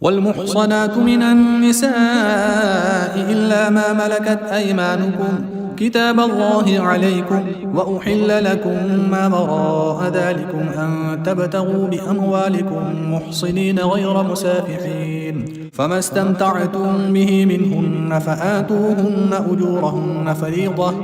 والمحصنات من النساء إلا ما ملكت أيمانكم كتاب الله عليكم، وأحل لكم ما وراء ذلكم أن تبتغوا بأموالكم محصنين غير مسافحين، فما استمتعتم به منهن فآتوهن أجورهن فريضة،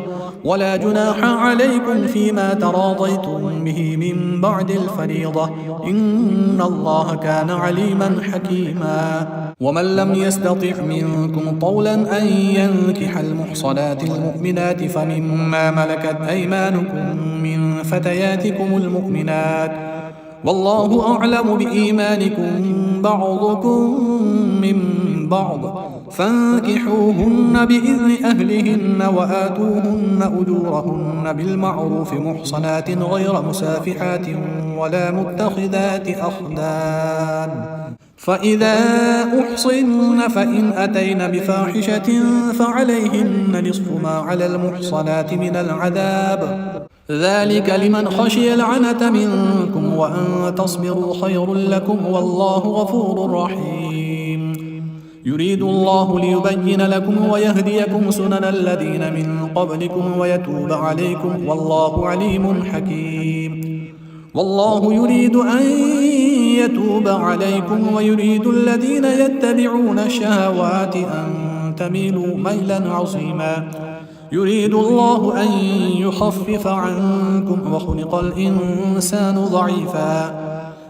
ولا جناح عليكم فيما تراضيتم به من بعد الفريضة، إن الله كان عليما حكيما. ومن لم يستطع منكم طولا أن ينكح المحصنات المؤمنات فمما ملكت أيمانكم من فتياتكم المؤمنات، والله أعلم بإيمانكم بعضكم من بعض، فانكحوهن بإذن أهلهن وآتوهن أجورهن بالمعروف محصنات غير مسافحات ولا متخذات أخدان، فإذا أحصن فإن أتين بفاحشة فعليهن نصف ما على المحصنات من العذاب، ذلك لمن خشي العنة منكم، وأن تصبروا خير لكم، والله غفور رحيم. يريد الله ليبين لكم ويهديكم سنن الذين من قبلكم ويتوب عليكم، والله عليم حكيم. والله يريد أن يتوب عليكم ويريد الذين يتبعون الشهوات أن تميلوا ميلا عظيما. يريد الله أن يخفف عنكم وخلق الإنسان ضعيفا.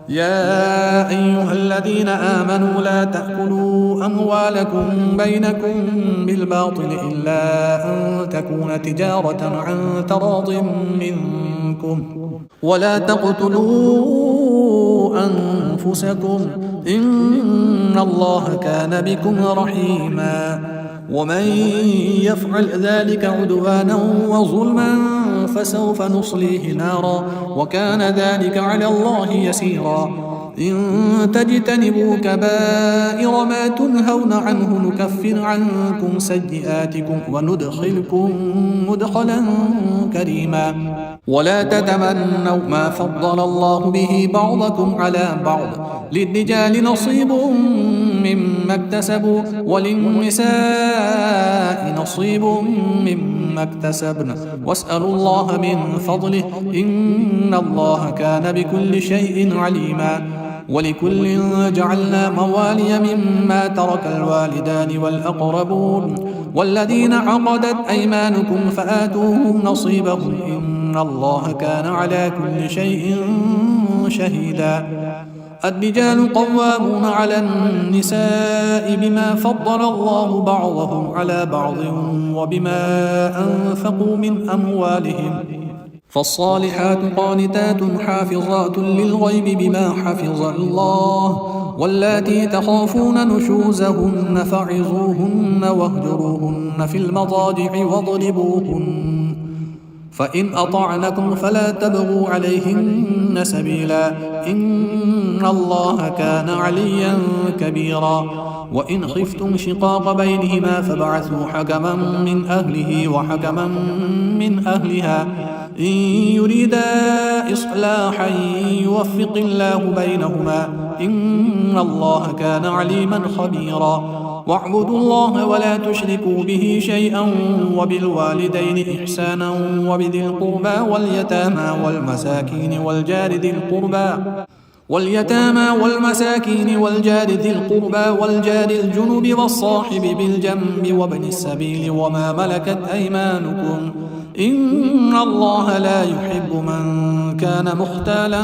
يا أيها الذين آمنوا لا تأكلوا أموالكم بينكم بالباطل إلا أن تكون تجارة عن تراض منكم، ولا تقتلوا أنفسكم إن الله كان بكم رحيما. ومن يفعل ذلك عدوانا وظلما فسوف نصليه نارا، وكان ذلك على الله يسيرا. إن تجتنبوا كبائر ما تنهون عنه نكفر عنكم سيئاتكم وندخلكم مدخلا كريما. ولا تتمنوا ما فضل الله به بعضكم على بعض، للرجال نصيب مما اكتسبوا وللنساء نصيب مما اكتسبن، واسألوا الله من فضله إن الله كان بكل شيء عليما. ولكل جعلنا موالي مما ترك الوالدان والأقربون والذين عقدت أيمانكم فآتوهم نصيبهم إن الله كان على كل شيء شهيدا. الرجال قوامون على النساء بما فضل الله بعضهم على بعض وبما أنفقوا من أموالهم، فالصالحات قانتات حافظات للغيب بما حفظ الله، واللاتي تخافون نشوزهن فعظوهن واهجروهن في المضاجع واضربوهن، فإن أطعنكم فلا تبغوا عليهن سبيلا إن الله كان عليا كبيرا. وإن خفتم شقاق بينهما فابعثوا حكما من أهله وحكما من أهلها إن يريدا إصلاحا يوفق الله بينهما إن الله كان عليما خبيرا. واعبدوا الله ولا تشركوا به شيئا وبالوالدين إحسانا وبذي القربى واليتامى والمساكين والجار ذي القربى والجار الجنب والصاحب بالجنب وابن السبيل وما ملكت أيمانكم إن الله لا يحب من كان مختالا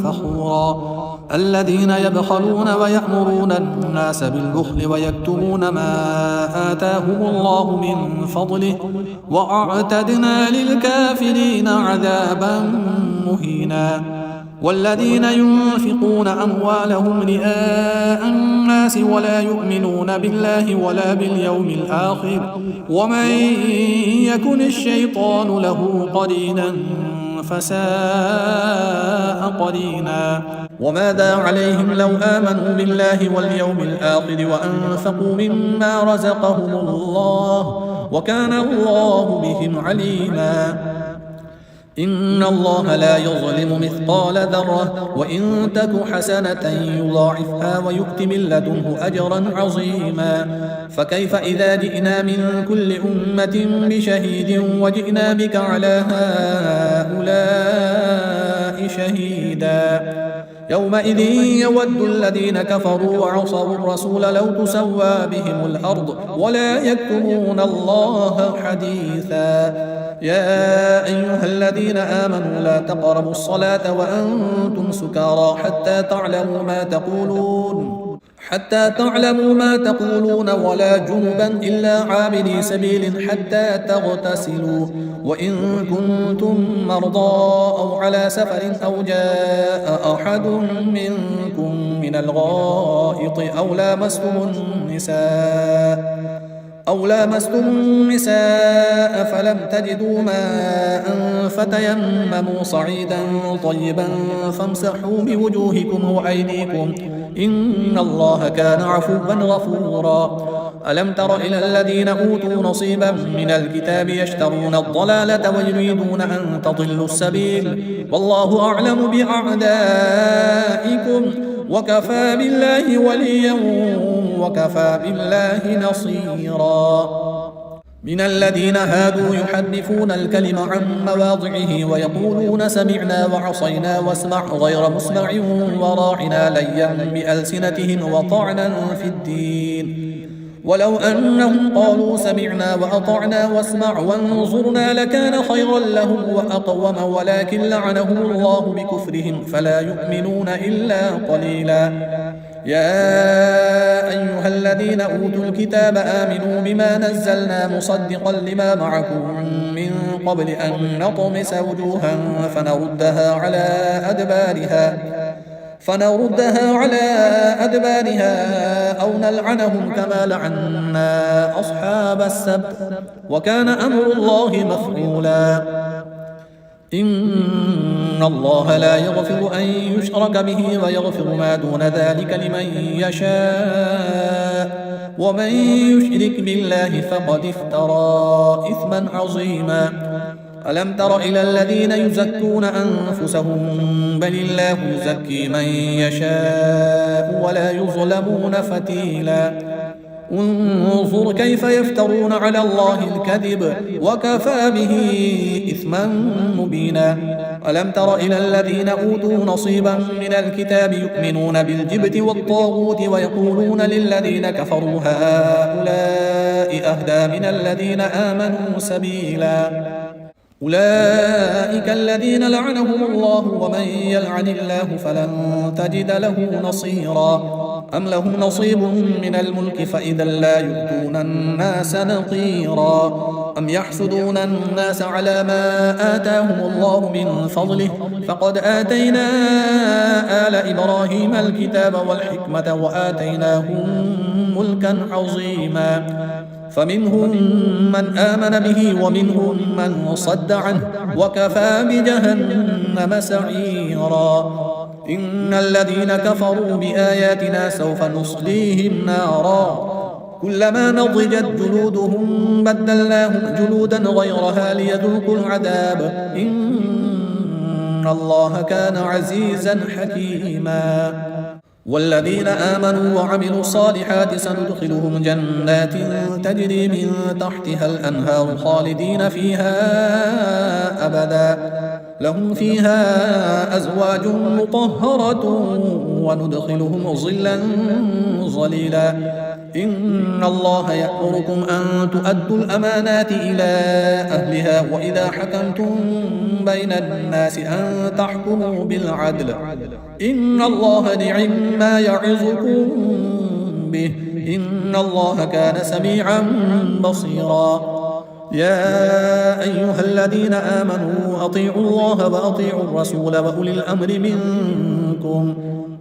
فخورا. الذين يبخلون ويأمرون الناس بالبخل ويكتمون ما آتاهم الله من فضله وأعتدنا للكافرين عذابا مهينا. والذين ينفقون أموالهم رئاء الناس ولا يؤمنون بالله ولا باليوم الآخر ومن يكن الشيطان له قرينا فساء قرينا. وماذا عليهم لو آمنوا بالله واليوم الآخر وأنفقوا مما رزقهم الله وكان الله بهم عليما. إن الله لا يظلم مثقال ذرة وإن تك حسنة يضاعفها ويؤت من لدنه أجرا عظيما فكيف إذا جئنا من كل أمة بشهيد وجئنا بك على هؤلاء شهيدا يومئذ يود الذين كفروا وعصوا الرسول لو تسوى بهم الأرض ولا يكتمون الله حديثا يا أيها الذين آمنوا لا تقربوا الصلاة وأنتم سكارى حتى تعلموا ما تقولون ولا جنبا إلا عابري سبيل حتى تغتسلوا وإن كنتم مرضى أو على سفر أو جاء أحد منكم من الغائط أو لامستم النساء فلم تجدوا ماء فتيمموا صعيدا طيبا فامسحوا بوجوهكم وأيديكم إن الله كان عفوا غفورا ألم تر إلى الذين أوتوا نصيبا من الكتاب يشترون الضلالة ويريدون أن تضلوا السبيل والله أعلم بأعدائكم وكفى بالله وليا وكفى بالله نصيرا من الذين هادوا يحرفون الكلم عن مواضعه ويقولون سمعنا وعصينا واسمع غير مسمع وراعنا ليا بألسنتهم وطعنا في الدين ولو أنهم قالوا سمعنا وأطعنا واسمع وانظرنا لكان خيرا لهم وأقوم ولكن لعنهم الله بكفرهم فلا يؤمنون إلا قليلا يا أيها الذين أوتوا الكتاب آمنوا بما نزلنا مصدقا لما معكم من قبل أن نطمس وجوها فنردها على أدبارها أو نلعنهم كما لعنا أصحاب السبت وكان أمر الله مفعولا إن الله لا يغفر أن يشرك به ويغفر ما دون ذلك لمن يشاء ومن يشرك بالله فقد افترى إثما عظيما ألم تر إلى الذين يزكون أنفسهم بل الله يزكي من يشاء ولا يظلمون فتيلا انظر كيف يفترون على الله الكذب وكفى به إثما مبينا ألم تر إلى الذين أوتوا نصيبا من الكتاب يؤمنون بالجبت والطاغوت ويقولون للذين كفروا هؤلاء أهدى من الذين آمنوا سبيلا أولئك الذين لعنهم الله ومن يلعن الله فلن تجد له نصيرا أم لهم نصيب من الملك فإذا لا يؤتون الناس نقيرا أم يحسدون الناس على ما آتاهم الله من فضله فقد آتينا آل إبراهيم الكتاب والحكمة وآتيناهم ملكا عظيما فمنهم من آمن به ومنهم من صد عنه وكفى بجهنم سعيرا إن الذين كفروا بآياتنا سوف نصليهم نارا كلما نضجت جلودهم بدلناهم جلودا غيرها ليذوقوا العذاب إن الله كان عزيزا حكيما والذين آمنوا وعملوا الصالحات سندخلهم جنات تجري من تحتها الأنهار خالدين فيها أبدا لهم فيها أزواج مطهرة وندخلهم ظلا ظليلا إن الله يأمركم أن تؤدوا الأمانات إلى أهلها وإذا حكمتم بين الناس أن تحكموا بالعدل إن الله نعم ما يعظكم به إن الله كان سميعا بصيرا يا أيها الذين آمنوا أطيعوا الله وأطيعوا الرسول وأولي الأمر منكم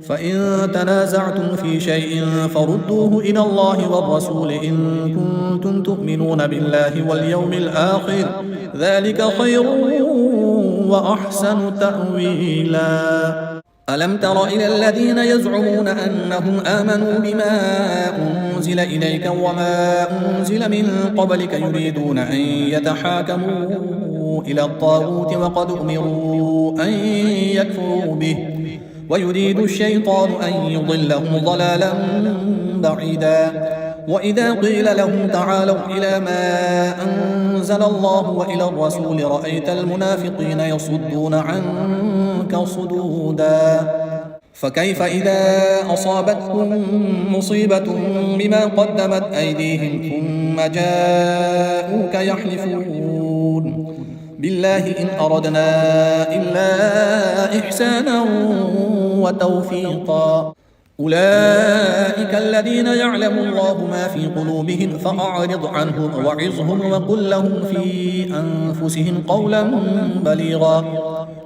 فإن تنازعتم في شيء فردوه إلى الله والرسول إن كنتم تؤمنون بالله واليوم الآخر ذلك خير وأحسن تأويلا ألم تر إلى الذين يزعمون أنهم آمنوا بما أنزل إليك وما أنزل من قبلك يريدون أن يتحاكموا إلى الطاغوت وقد أمروا أن يكفروا به ويريد الشيطان أن يضلهم ضلالا بعيدا وإذا قيل لهم تعالوا إلى ما أنزل الله وإلى الرسول رأيت المنافقين يصدون عنك صدودا فكيف إذا أصابتكم مصيبة بما قدمت أيديهم ثم جاءوك يحلفون بالله إن أردنا إلا إحسانا وتوفيقا أولئك الذين يعلم الله ما في قلوبهم فأعرض عنهم وعظهم وقل لهم في أنفسهم قولا بليغا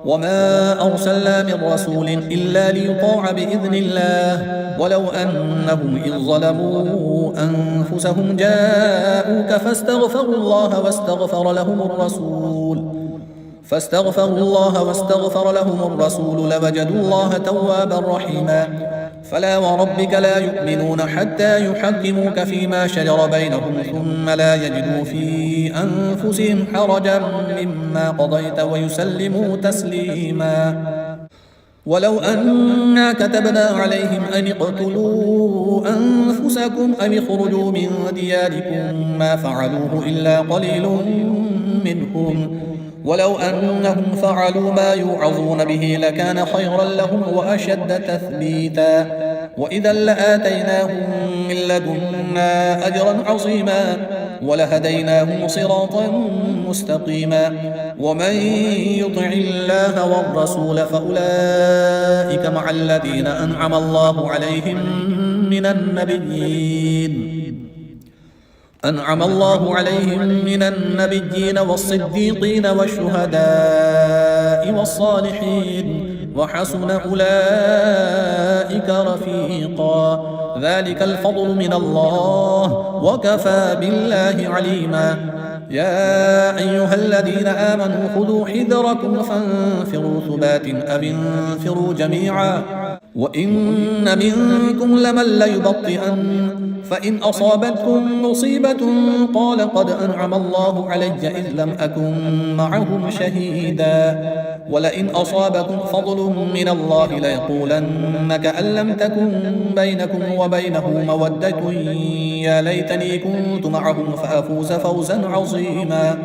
وما أرسلنا من رسول إلا ليطاع بإذن الله ولو أنهم إذ ظلموا أنفسهم جاءوك فاستغفروا الله واستغفر لهم الرسول لوجدوا الله توابا رحيما فلا وربك لا يؤمنون حتى يحكموك فيما شجر بينهم ثم لا يجدوا في أنفسهم حرجا مما قضيت ويسلموا تسليما ولو أنا كتبنا عليهم أن اقتلوا أنفسكم أم اخرجوا من دياركم ما فعلوه إلا قليل منهم ولو أنهم فعلوا ما يوعظون به لكان خيرا لهم وأشد تثبيتا وإذا لآتيناهم من لدنا أجرا عظيما ولهديناهم صراطا مستقيما ومن يطع الله والرسول فأولئك مع الذين أنعم الله عليهم من النبيين والصديقين والشهداء والصالحين وحسن أولئك رفيقا ذلك الفضل من الله وكفى بالله عليما يا أيها الذين آمنوا خذوا حذركم فانفروا ثبات أو انفروا جميعا وإن منكم لمن ليبطئن فإن أصابتكم مصيبة قال قد أنعم الله علي إذ لم أكن معهم شهيدا ولئن أصابكم فضل من الله ليقولن كأن لم تكن بينكم وبينه مودة يا ليتني كنت معهم فأفوز فوزا عظيما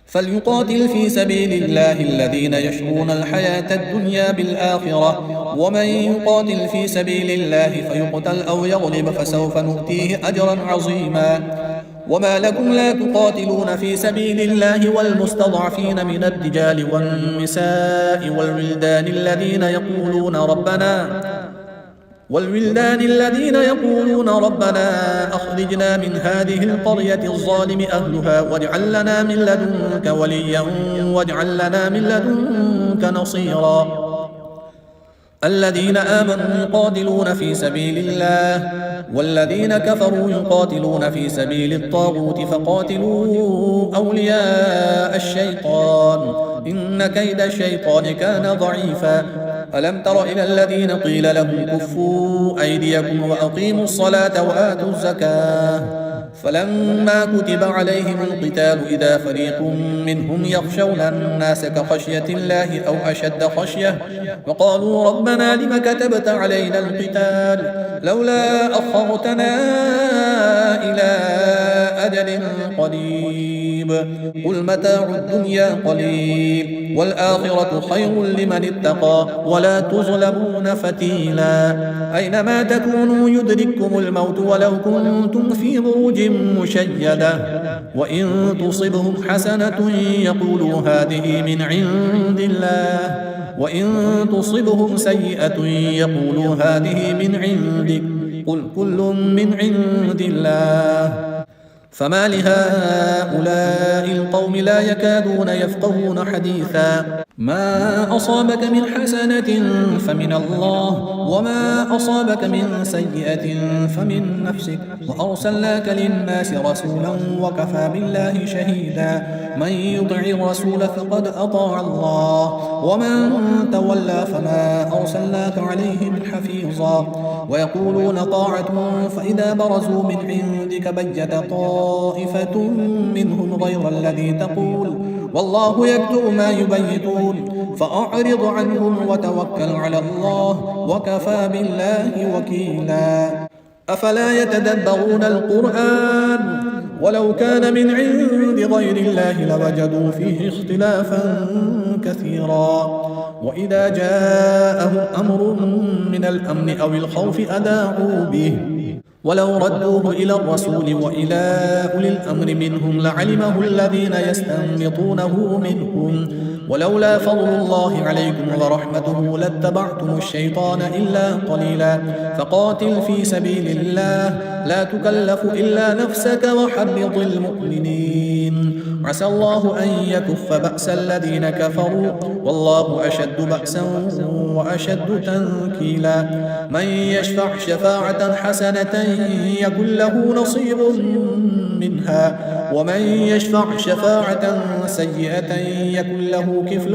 فليقاتل في سبيل الله الذين يشرون الحياة الدنيا بالآخرة ومن يقاتل في سبيل الله فيقتل أو يغلب فسوف نؤتيه أجرا عظيما وما لكم لا تقاتلون في سبيل الله والمستضعفين من الرجال والنساء والولدان الذين يقولون ربنا أخرجنا من هذه القرية الظالم أهلها واجعل لنا من لدنك وليا واجعل لنا من لدنك نصيرا الذين آمنوا يقاتلون في سبيل الله والذين كفروا يقاتلون في سبيل الطاغوت فقاتلوا أولياء الشيطان إن كيد الشيطان كان ضعيفا ألم تر إلى الذين قيل لهم كفوا أيديكم وأقيموا الصلاة وآتوا الزكاة فلما كتب عليهم القتال إذا فريق منهم يخشون الناس كخشية الله أو أشد خشية وقالوا ربنا لم كتبت علينا القتال لولا أخرتنا إلى أجل قريب قل متاع الدنيا قليل والآخرة خير لمن اتقى ولا تظلمون فتيلا أينما تكونوا يدرككم الموت ولو كنتم في بروج مشيدة وإن تصبهم حسنة يقولوا هذه من عند الله وإن تصبهم سيئة يقولوا هذه من عندك قل كل من عند الله فما لهؤلاء القوم لا يكادون يفقهون حديثا ما أصابك من حسنة فمن الله وما أصابك من سيئة فمن نفسك وأرسلناك للناس رسولا وكفى بالله شهيدا من يطع الرسول فقد أطاع الله ومن تولى فما أرسلناك عليهم حفيظا ويقولون طاعة فإذا برزوا من عندك بيت طائفة منهم غير الذي تقول والله يكتب ما يبيتون فأعرض عنهم وتوكل على الله وكفى بالله وكيلا أفلا يتدبرون القرآن ولو كان من عند غير الله لوجدوا فيه اختلافا كثيرا وإذا جاءهم أمر من الأمن أو الخوف أذاعوا به ولو ردوه إلى الرسول وإلى أولي الأمر منهم لعلمه الذين يستنبطونه منهم ولولا فضل الله عليكم ورحمته لاتبعتم الشيطان إلا قليلا فقاتل في سبيل الله لا تكلف إلا نفسك وحرض المؤمنين عسى الله أن يكف بأس الذين كفروا والله أشد بأسا وأشد تنكيلا من يشفع شفاعة حسنة يكن له نصيب منها ومن يشفع شفاعة سيئة يكن له كفل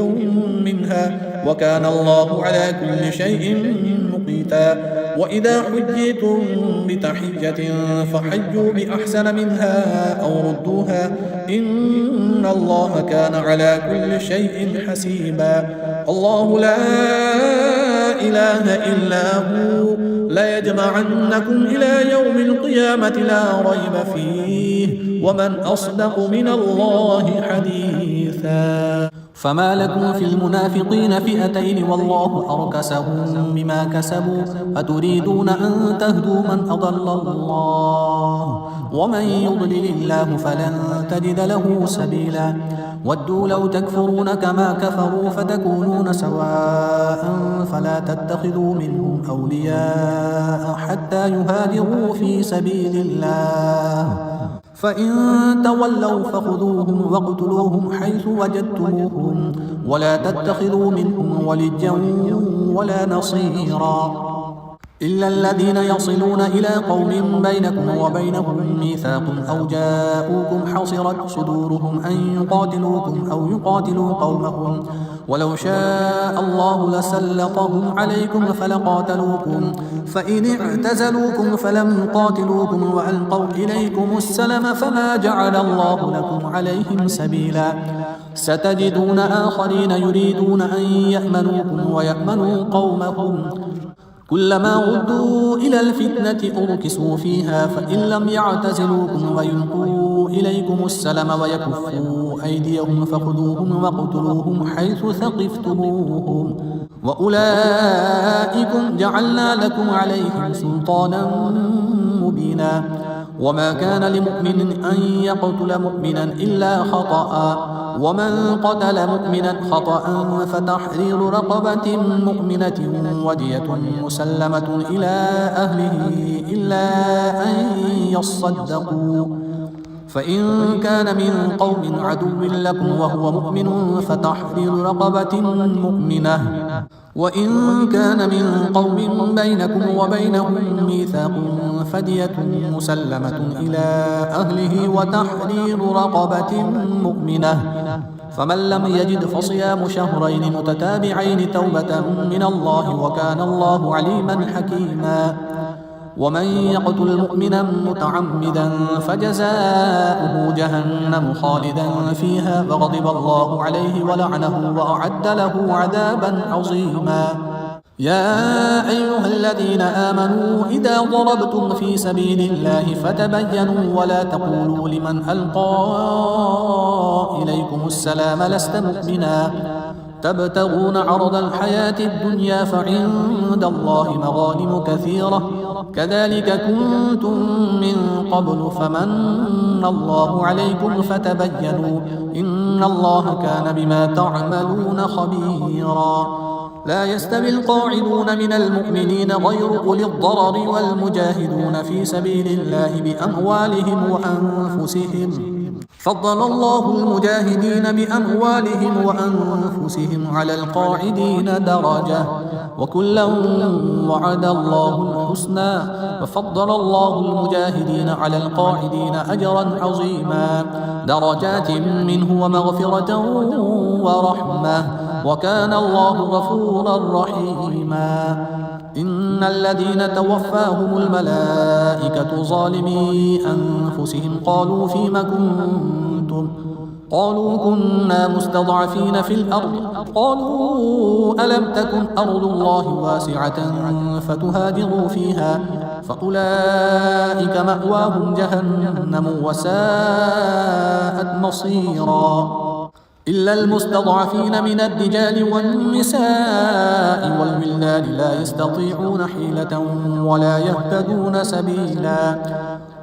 منها وكان الله على كل شيء مقيتا وإذا حجيتم بتحية فحجوا بأحسن منها أو ردوها إن الله كان على كل شيء حسيبا الله لا إله إلا هو ليجمعنكم إلى يوم القيامة لا ريب فيه ومن أصدق من الله حديثا فما لكم في المنافقين فئتين والله أركسهم بما كسبوا أتريدون أن تهدوا من أضل الله ومن يضلل الله فلن تجد له سبيلا ودوا لو تكفرون كما كفروا فتكونون سواء فلا تتخذوا منهم أولياء حتى يهاجروا في سبيل الله فإن تولوا فخذوهم واقتلوهم حيث وجدتموهم ولا تتخذوا منهم وليا ولا نصيرا إلا الذين يصلون إلى قوم بينكم وبينهم ميثاق أو جاءوكم حصرت صدورهم أن يقاتلوكم أو يقاتلوا قومهم ولو شاء الله لسلطهم عليكم فلقاتلوكم فإن اعتزلوكم فلم يقاتلوكم وألقوا إليكم السلم فما جعل الله لكم عليهم سبيلا ستجدون آخرين يريدون أن يأمنوكم ويأمنوا قومهم كلما ردوا إلى الفتنة أركسوا فيها فإن لم يعتزلوكم ويلقوا إليكم السلم ويكفوا أيديهم فخذوهم واقتلوهم حيث ثقفتموهم وأولئكم جعلنا لكم عليهم سلطانا مبينا وما كان لمؤمن أن يقتل مؤمنا إلا خطأ ومن قتل مؤمنا خطأ فتحرير رقبة مؤمنة ودية مسلمة إلى أهله إلا أن يصدقوا فإن كان من قوم عدو لكم وهو مؤمن فتحرير رقبة مؤمنة وإن كان من قوم بينكم وبينهم ميثاق فدية مسلمة إلى أهله وتحرير رقبة مؤمنة فمن لم يجد فصيام شهرين متتابعين توبة من الله وكان الله عليما حكيما ومن يقتل مؤمنا متعمدا فجزاؤه جهنم خالدا فيها وغضب الله عليه ولعنه وأعد له عذابا عظيما يا أيها الذين آمنوا إذا ضربتم في سبيل الله فتبينوا ولا تقولوا لمن ألقى إليكم السلام لست مؤمنا تبتغون عرض الحياة الدنيا فعند الله مغانم كثيرة كذلك كنتم من قبل فمن الله عليكم فتبينوا إن الله كان بما تعملون خبيرا لا يستوي القاعدون من المؤمنين غير أولي الضرر والمجاهدون في سبيل الله بأموالهم وأنفسهم فضل الله المجاهدين بأموالهم وأنفسهم على القاعدين درجة وكلا وعد الله الحسنى وفضل الله المجاهدين على القاعدين أجرا عظيما درجات منه ومغفرة ورحمة وكان الله غفورا رحيما إن الذين توفاهم الملائكة ظالمي أنفسهم قالوا فيم كنتم قالوا كنا مستضعفين في الأرض قالوا ألم تكن أرض الله واسعة فتهاجروا فيها فأولئك مأواهم جهنم وساءت مصيرا إلا المستضعفين من الرجال والنساء والولدان لا يستطيعون حيلة ولا يهتدون سبيلا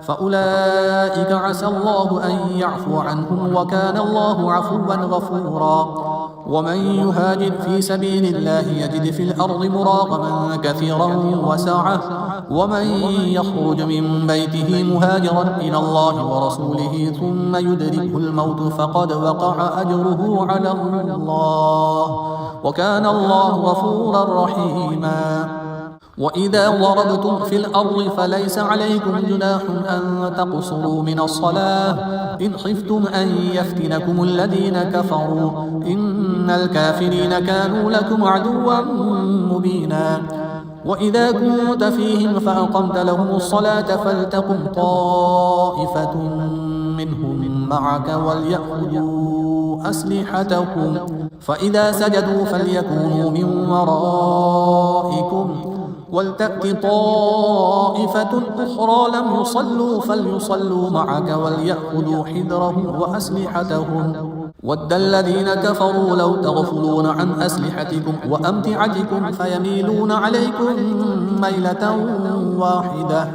فأولئك عسى الله أن يعفو عنهم وكان الله عفوا غفورا ومن يهاجر في سبيل الله يجد في الأرض مراغما كثيرا وسعة ومن يخرج من بيته مهاجرا إلى الله ورسوله ثم يدركه الموت فقد وقع أجره على الله وكان الله غفورا رحيما وإذا ضربتم في الأرض فليس عليكم جناح أن تقصروا من الصلاة إن خفتم أن يفتنكم الذين كفروا إن الكافرين كانوا لكم عدوا مبينا وإذا كنت فيهم فأقمت لهم الصلاة فلتقم طائفة منهم معك وليأخذوا أسلحتهم فإذا سجدوا فليكونوا من ورائكم ولتأت طائفة أخرى لم يصلوا فليصلوا معك وليأخذوا حذرهم وأسلحتهم ود الذين كفروا لو تغفلون عن أسلحتكم وأمتعتكم فيميلون عليكم ميلة واحدة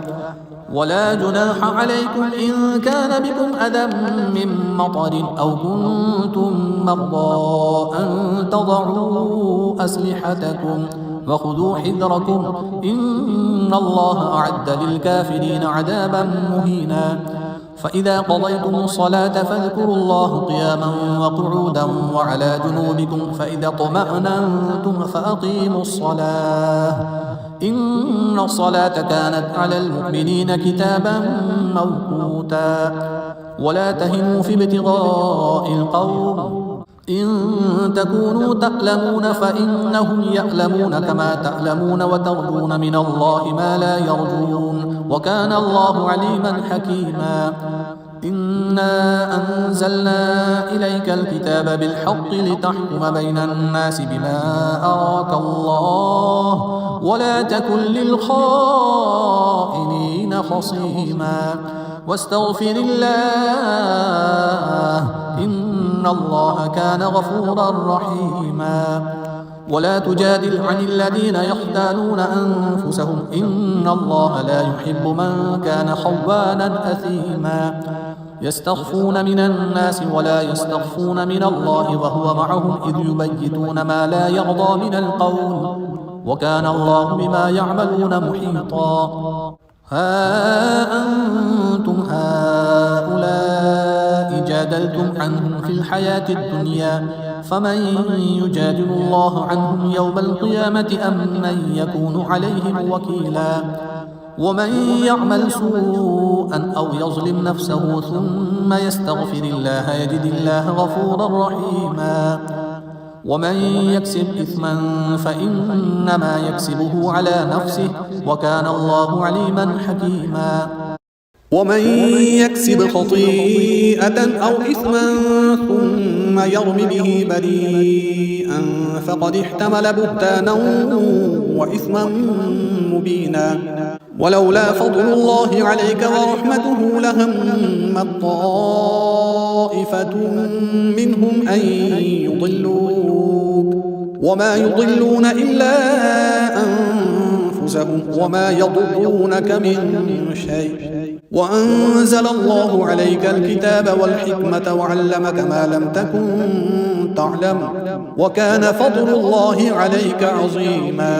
ولا جناح عليكم إن كان بكم أذى من مطر أو كنتم مرضى أن تضعوا أسلحتكم وخذوا حذركم إن الله أعد للكافرين عذابا مهينا فإذا قضيتم الصلاة فاذكروا الله قياما وقعودا وعلى جنوبكم فإذا اطمأننتم فأقيموا الصلاة إن الصلاة كانت على المؤمنين كتابا موقوتا ولا تهنوا في ابتغاء القوم إن تكونوا تألمون فإنهم يألمون كما تألمون وترجون من الله ما لا يرجون وكان الله عليما حكيما إنا أنزلنا إليك الكتاب بالحق لتحكم بين الناس بما أراك الله ولا تكن للخائنين خصيما واستغفر الله إن الله كان غفورا رحيما ولا تجادل عن الذين يختانون أنفسهم إن الله لا يحب من كان خوانا أثيما يستخفون من الناس ولا يستخفون من الله وهو معهم إذ يبيتون ما لا يرضى من القول وكان الله بما يعملون محيطا ها أنتم هؤلاء جادلتم عنهم في الحياة الدنيا فمن يجادل الله عنهم يوم القيامة أم من يكون عليهم وكيلا ومن يعمل سوءا أو يظلم نفسه ثم يستغفر الله يجد الله غفورا رحيما ومن يكسب إثما فإنما يكسبه على نفسه وكان الله عليما حكيما ومن يكسب خطيئة أو إثما ثم يرم به بريئا فقد احتمل بهتانا وإثما مبينا ولولا فضل الله عليك ورحمته لهم طائفة منهم أن يضلوك وما يضلون إلا أنفسهم وما يضرونك من شيء وأنزل الله عليك الكتاب والحكمة وعلمك ما لم تكن تعلم وكان فضل الله عليك عظيما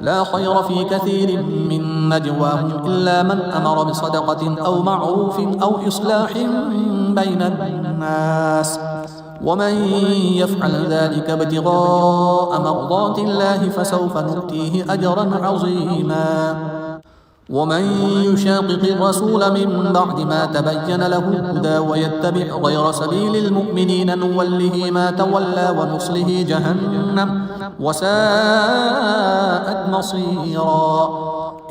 لا خير في كثير من نجواهم إلا من أمر بصدقة أو معروف أو إصلاح بين الناس ومن يفعل ذلك ابتغاء مرضات الله فسوف نؤتيه أجرا عظيما ومن يشاقق الرسول من بعد ما تبين له الهدى ويتبع غير سبيل المؤمنين نوله ما تولى ونصله جهنم وساءت مصيرا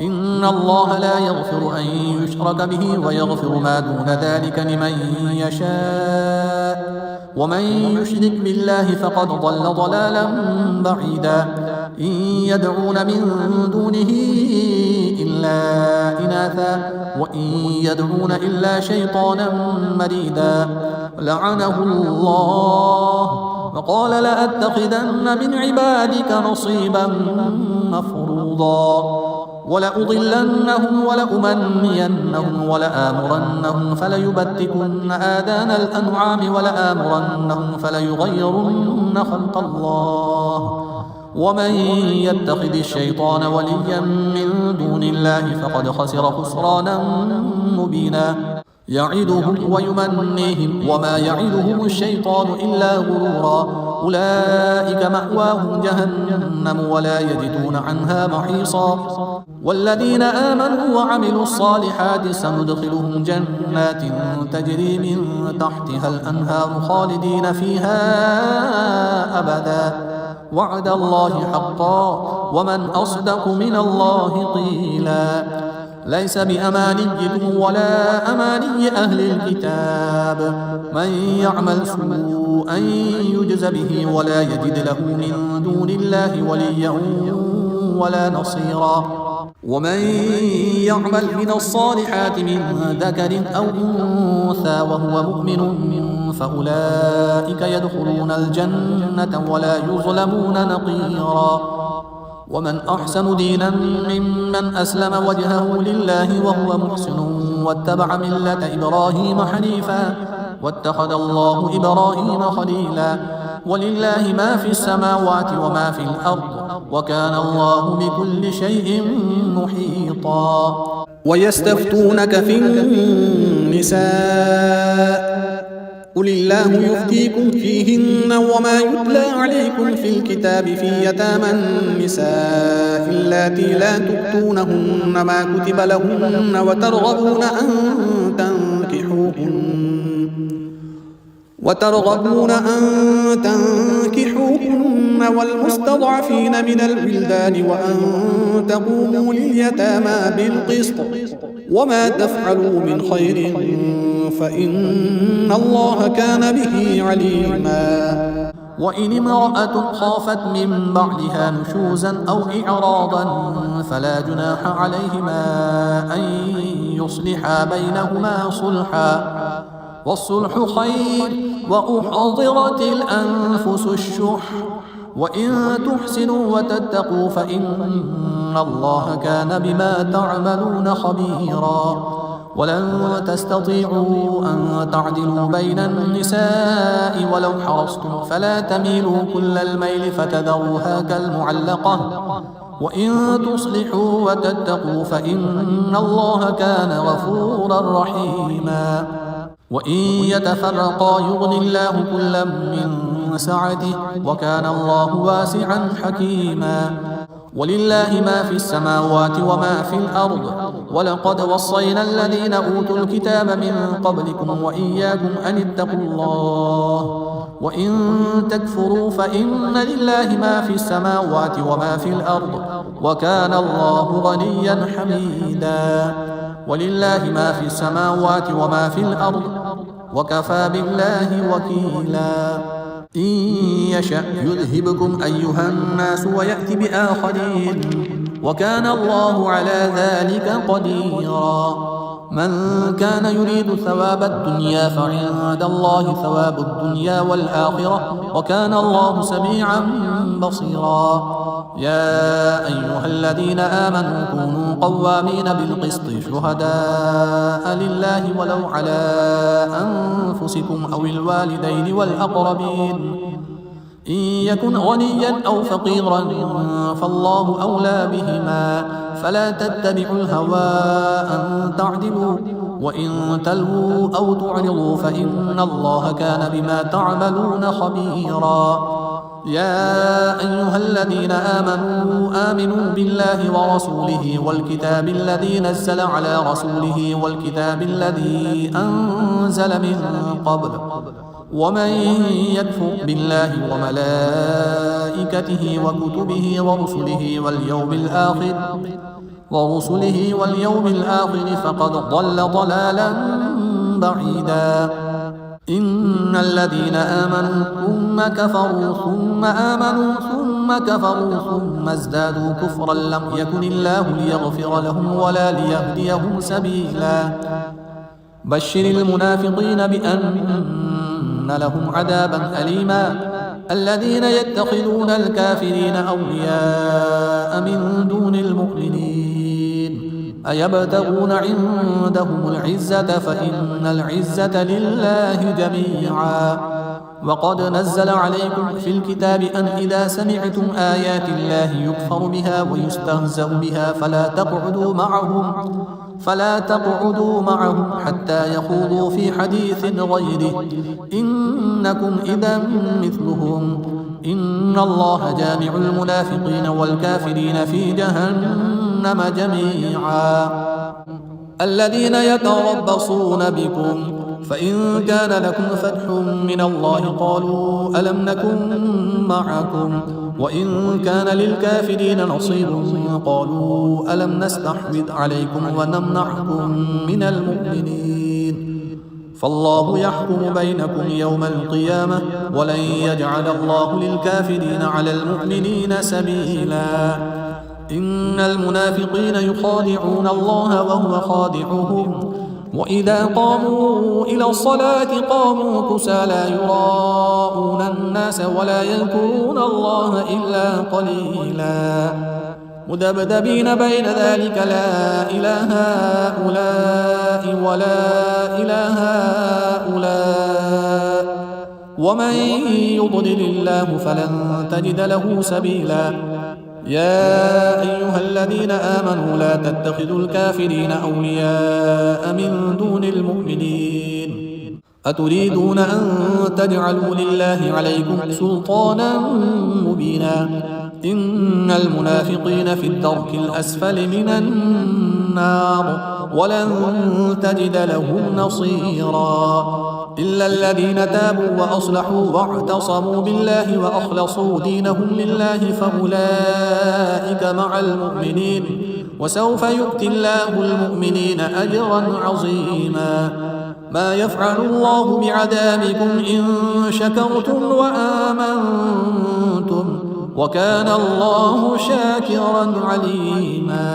إن الله لا يغفر أن يشرك به ويغفر ما دون ذلك لمن يشاء ومن يشرك بالله فقد ضل ضلالا بعيدا إن يدعون من دونه إلا إناثا وإن يدعون إلا شيطانا مريدا لعنه الله وقال لأتخذن من عبادك نصيبا مفروضا ولأضلنهم ولأمنينهم ولآمرنهم فليبتكن آذان الأنعام ولآمرنهم فليغيرن خلق الله ومن يتخذ الشيطان وليا من دون الله فقد خسر خسرانا مبينا يعدهم ويمنيهم وما يعدهم الشيطان إلا غرورا أولئك مأواهم جهنم ولا يجدون عنها محيصا والذين آمنوا وعملوا الصالحات سندخلهم جنات تجري من تحتها الأنهار خالدين فيها أبدا وعد الله حقا ومن أصدق من الله قيلا ليس بأمانيكم ولا أماني أهل الكتاب من يعمل سوءا يجز به ولا يجد له من دون الله وليا ولا نصيرا ومن يعمل من الصالحات من ذكر أو أنثى وهو مؤمن فأولئك يدخلون الجنة ولا يظلمون نقيرا ومن أحسن دينا ممن أسلم وجهه لله وهو محسن واتبع ملة إبراهيم حنيفا واتخذ الله إبراهيم خليلا ولله ما في السماوات وما في الأرض وكان الله بكل شيء محيطا ويستفتونك في النساء قل الله يفتيكم فيهن وما يتلى عليكم في الكتاب في يتامى النساء اللاتي لا تؤتونهن ما كتب لهن وترغبون أن تنكحوهن والمستضعفين من الولدان وأن تقوموا لليتامى بالقسط وما تفعلوا من خير فإن الله كان به عليما وإن امرأة خافت من بعدها نشوزا أو إعراضا فلا جناح عليهما أن يصلحا بينهما صلحا والصلح خير وأحضرت الأنفس الشح وإن تحسنوا وتتقوا فإن الله كان بما تعملون خبيرا ولن تستطيعوا أن تعدلوا بين النساء ولو حرصتم فلا تميلوا كل الميل فتذروها كالمعلقة وإن تصلحوا وتتقوا فإن الله كان غفورا رحيما وإن يتفرقا يغني الله كلا من سعته وكان الله واسعا حكيما ولله ما في السماوات وما في الأرض ولقد وصينا الذين أوتوا الكتاب من قبلكم وإياكم أن اتقوا الله وإن تكفروا فإن لله ما في السماوات وما في الأرض وكان الله غنيا حميدا ولله ما في السماوات وما في الأرض وكفى بالله وكيلا إن يشأ يذهبكم أيها الناس ويأتي بآخرين وكان الله على ذلك قديرا من كان يريد ثواب الدنيا فعند الله ثواب الدنيا والآخرة وكان الله سميعا بصيرا يا أيها الذين آمنوا كونوا قوامين بالقسط شهداء لله ولو على أنفسكم أو الوالدين والأقربين إن يكن غنيا أو فقيرا فالله أولى بهما فلا تتبعوا الهوى أن تعدلوا وإن تلووا أو تعرضوا فإن الله كان بما تعملون خبيرا يا أيها الذين آمنوا بالله ورسوله والكتاب الذي نزل على رسوله والكتاب الذي أنزل من قبل ومن يكفر بالله وملائكته وكتبه ورسله واليوم الآخر ورسله واليوم الآخر فقد ضل ضلالا بعيدا. إن الذين آمنوا ثم كفروا ثم آمنوا ثم كفروا ثم ازدادوا كفرا لم يكن الله ليغفر لهم ولا ليهديهم سبيلا. بشر المنافقين بأن لهم عذابا أليما. الذين يتخذون الكافرين أولياء من دون المؤمنين أيبتغون عندهم العزة فإن العزة لله جميعا. وقد نزل عليكم في الكتاب أن إذا سمعتم آيات الله يكفر بها ويستهزأ بها فلا تقعدوا معهم حتى يخوضوا في حديث غيره إنكم إذا مثلهم. إن الله جامع المنافقين والكافرين في جهنم جميعا. الذين يتربصون بكم فإن كان لكم فتح من الله قالوا ألم نكن معكم وإن كان للكافرين نصيب قالوا ألم نستحوذ عليكم ونمنعكم من المؤمنين. فالله يحكم بينكم يوم القيامة ولن يجعل الله للكافرين على المؤمنين سبيلا. إن المنافقين يخادعون الله وهو خادعهم وإذا قاموا إلى الصلاة قاموا كسى لا يراءون الناس ولا يذكرون الله إلا قليلا. مذبذبين بين ذلك لا إله هؤلاء ولا إله هؤلاء ومن يضلل الله فلن تجد له سبيلا. يا أيها الذين آمنوا لا تتخذوا الكافرين أولياء من دون المؤمنين أتريدون أن تجعلوا لله عليكم سلطانا مبينا. إن المنافقين في الدرك الأسفل من النار ولن تجد لهم نصيرا. إلا الذين تابوا وأصلحوا واعتصموا بالله وأخلصوا دينهم لله فأولئك مع المؤمنين وسوف يؤتي الله المؤمنين أجرا عظيما. ما يفعل الله بعذابكم إن شكرتم وآمنتم وكان الله شاكرا عليما.